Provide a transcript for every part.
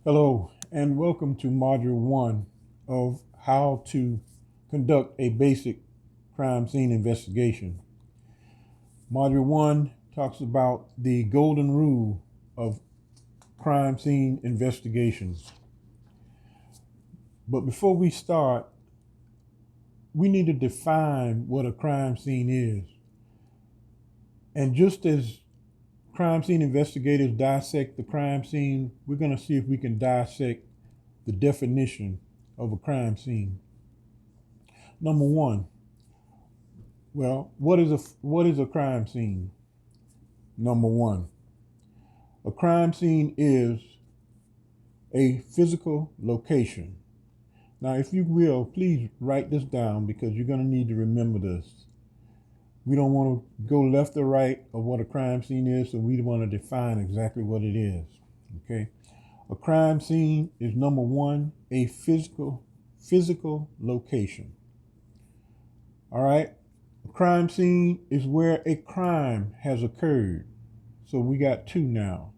Hello, and welcome to Module 1 of How to Conduct a Basic Crime Scene Investigation. Module 1 talks about the golden rule of crime scene investigations. But before we start, we need to define what a crime scene is. And just as crime scene investigators dissect the crime scene, we're going to see if we can dissect the definition of a crime scene. Number one, what is a crime scene? Number one, a crime scene is a physical location. Now, if you will, please write this down because you're going to need to remember this. We don't want to go left or right of what a crime scene is, so we want to define exactly what it is. Okay? A crime scene is, number one, a physical location. All right? A crime scene is where a crime has occurred. So we got two now.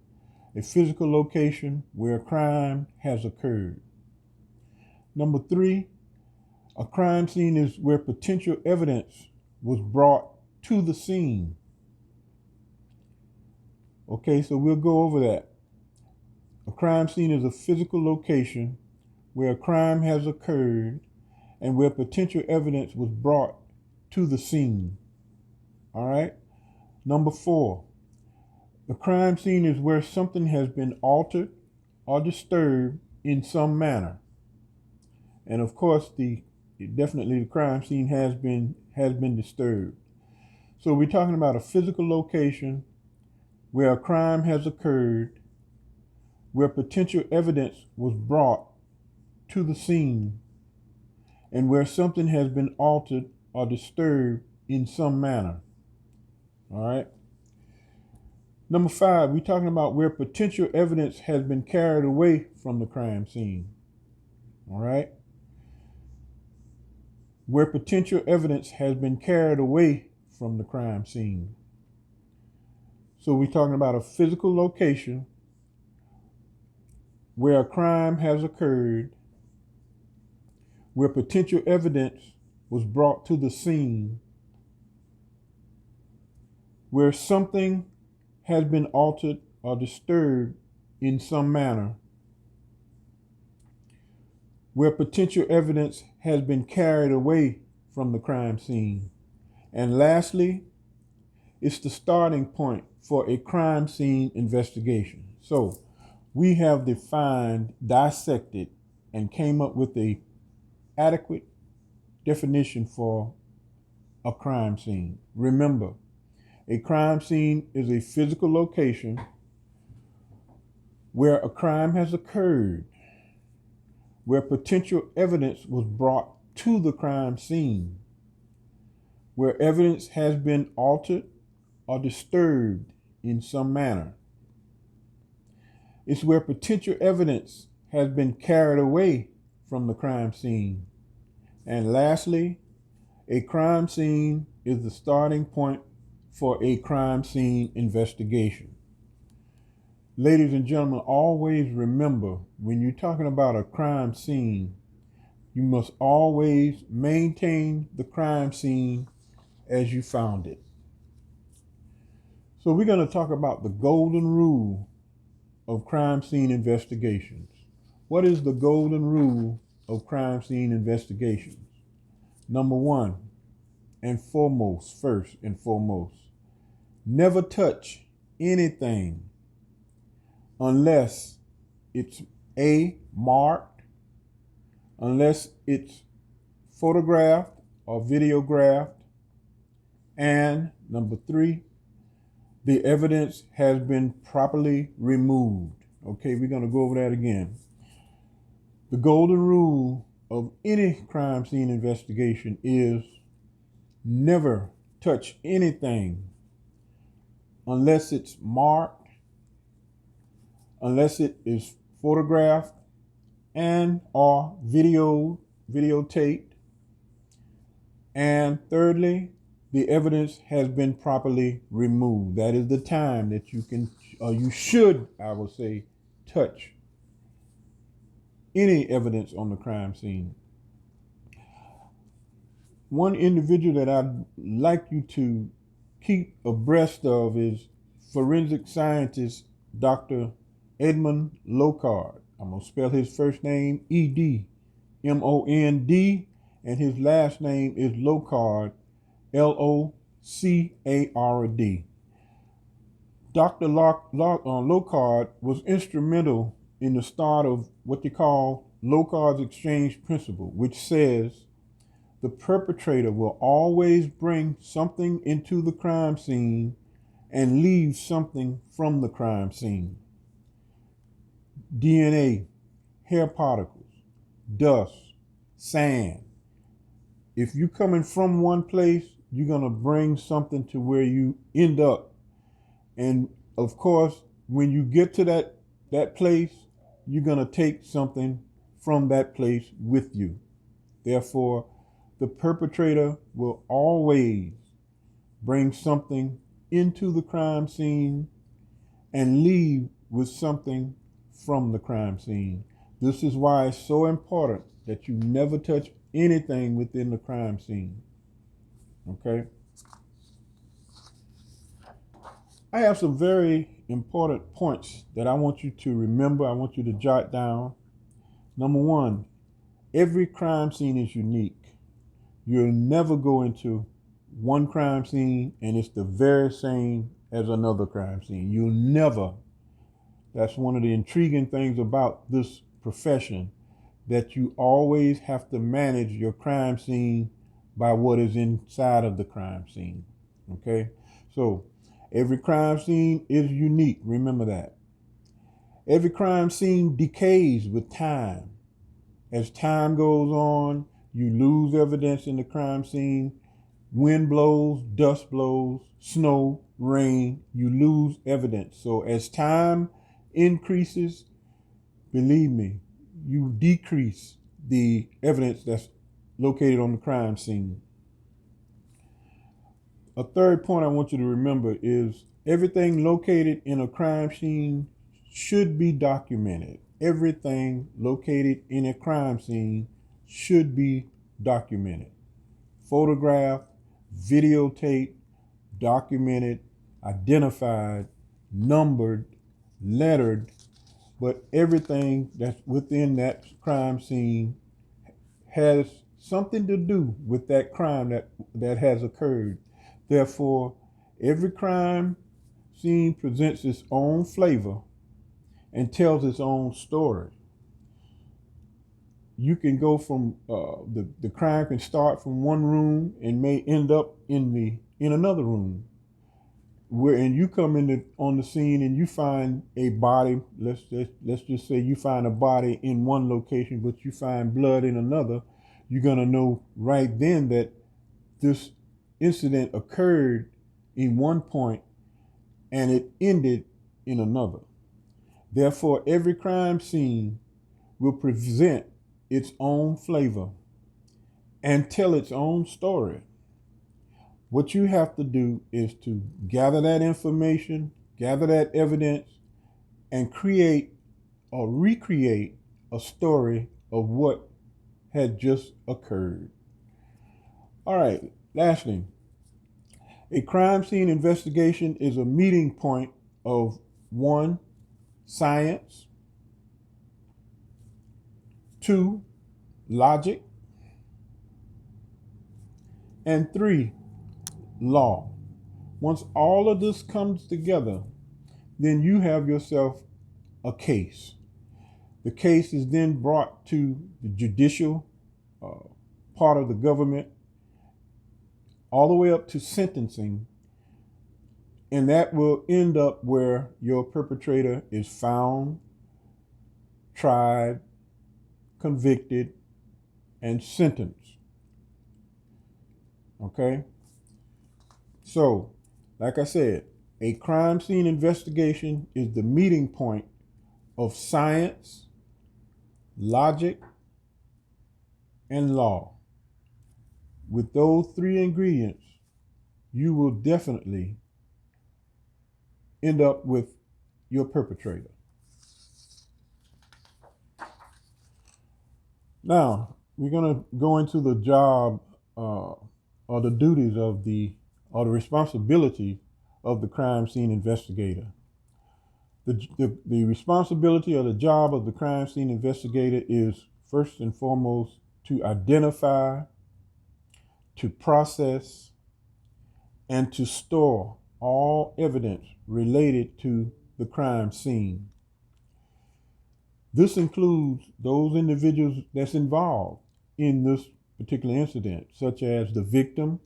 A physical location where a crime has occurred. Number three, a crime scene is where potential evidence was brought to the scene. Okay, so we'll go over that. A crime scene is a physical location where a crime has occurred and where potential evidence was brought to the scene. All right? Number four, the crime scene is where something has been altered or disturbed in some manner. And of course, definitely the crime scene has been disturbed. So we're talking about a physical location where a crime has occurred, where potential evidence was brought to the scene, and where something has been altered or disturbed in some manner. All right. Number five, we're talking about where potential evidence has been carried away from the crime scene. All right. Where potential evidence has been carried away from the crime scene. So we're talking about a physical location where a crime has occurred, where potential evidence was brought to the scene, where something has been altered or disturbed in some manner, where potential evidence has been carried away from the crime scene. And lastly, it's the starting point for a crime scene investigation. So we have defined, dissected, and came up with an adequate definition for a crime scene. Remember, a crime scene is a physical location where a crime has occurred, where potential evidence was brought to the crime scene, where evidence has been altered or disturbed in some manner. It's where potential evidence has been carried away from the crime scene. And lastly, a crime scene is the starting point for a crime scene investigation. Ladies and gentlemen, always remember, when you're talking about a crime scene, you must always maintain the crime scene as you found it. So we're going to talk about the golden rule of crime scene investigations. What is the golden rule of crime scene investigations? Number one, first and foremost, never touch anything unless it's marked, unless it's photographed or videographed, and number three, the evidence has been properly removed. Okay, we're going to go over that again. The golden rule of any crime scene investigation is never touch anything unless it's marked, unless it is photographed and or videotaped, and thirdly, the evidence has been properly removed. That is the time that you can, or you should, I will say, touch any evidence on the crime scene. One individual that I'd like you to keep abreast of is forensic scientist Dr. Edmund Lokar. I'm going to spell his first name Edmond, and his last name is Lokard, Locard. Dr. Lokard was instrumental in the start of what they call Lokard's exchange principle, which says the perpetrator will always bring something into the crime scene and leave something from the crime scene. DNA, hair particles, dust, sand. If you're coming from one place, you're going to bring something to where you end up. And of course, when you get to that place, you're going to take something from that place with you. Therefore, the perpetrator will always bring something into the crime scene and leave with something from the crime scene. This is why it's so important that you never touch anything within the crime scene. Okay? I have some very important points that I want you to remember. I want you to jot down. Number one, every crime scene is unique. You'll never go into one crime scene and it's the very same as another crime scene. You'll never. That's one of the intriguing things about this profession, that you always have to manage your crime scene by what is inside of the crime scene. Okay? So, every crime scene is unique. Remember that. Every crime scene decays with time. As time goes on, you lose evidence in the crime scene. Wind blows, dust blows, snow, rain, you lose evidence. So as time increases, believe me, you decrease the evidence that's located on the crime scene. A third point I want you to remember is everything located in a crime scene should be documented. Everything located in a crime scene should be documented. Photographed, videotaped, documented, identified, numbered, lettered, but everything that's within that crime scene has something to do with that crime that has occurred. Therefore, every crime scene presents its own flavor and tells its own story. You can go from the crime can start from one room and may end up in another room, and you come on the scene and you find a body. Let's just say you find a body in one location, but you find blood in another. You're gonna know right then that this incident occurred in one point and it ended in another. Therefore, every crime scene will present its own flavor and tell its own story. What you have to do is to gather that information, gather that evidence, and create or recreate a story of what had just occurred. All right, lastly, a crime scene investigation is a meeting point of 1, science, 2, logic, and 3, law. Once all of this comes together, then you have yourself a case. The case is then brought to the judicial part of the government, all the way up to sentencing, and that will end up where your perpetrator is found, tried, convicted, and sentenced. Okay? So, like I said, a crime scene investigation is the meeting point of science, logic, and law. With those 3 ingredients, you will definitely end up with your perpetrator. Now, we're going to go into the job or the duties of or the responsibility of the crime scene investigator. The responsibility or the job of the crime scene investigator is first and foremost to identify, to process, and to store all evidence related to the crime scene. This includes those individuals that's involved in this particular incident, such as the victim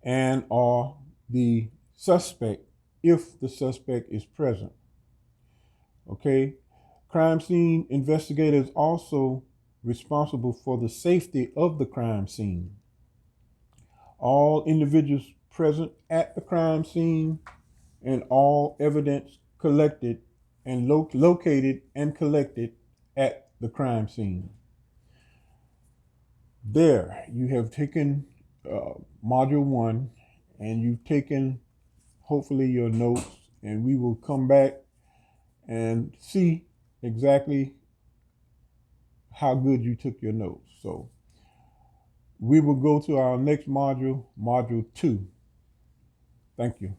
and or the suspect, if the suspect is present. Okay? Crime scene investigators also responsible for the safety of the crime scene. All individuals present at the crime scene and all evidence collected and located and collected at the crime scene. There, you have taken module 1 and you've taken hopefully your notes, and we will come back and see exactly how good you took your notes. So we will go to our next module, module 2. Thank you.